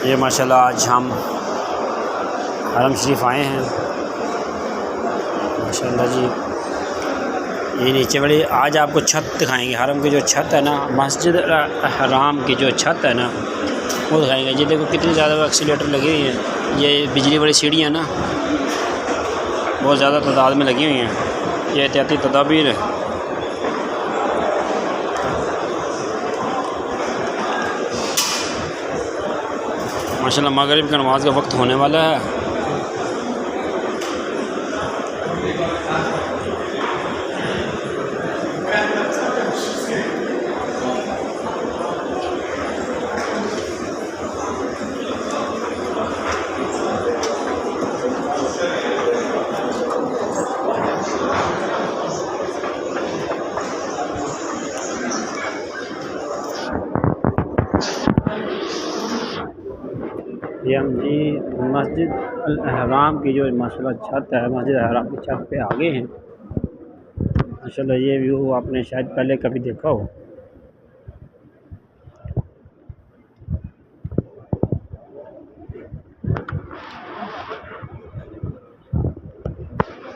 ये माशाल्लाह आज हम हरम शरीफ आए हैं माशाल्लाह जी। ये नीचे बड़ी आज आपको छत दिखाएंगे, हरम की जो छत है ना, मस्जिद हराम की जो छत है ना वो दिखाएंगे। ये देखो कितनी ज़्यादा एक्सीलेटर लगी हुई है। ये बिजली वाली सीढ़ियाँ ना बहुत ज़्यादा तादाद में लगी हुई हैं। ये एहतियाती तदाबीर है। माशाल्लाह मगरिब की नमाज का वक्त होने वाला है। ये हम जी मस्जिद अल हराम की जो माशाल्लाह छत है, मस्जिद हराम की छत पे आगे हैं माशाल्लाह। ये व्यू आपने शायद पहले कभी देखा हो।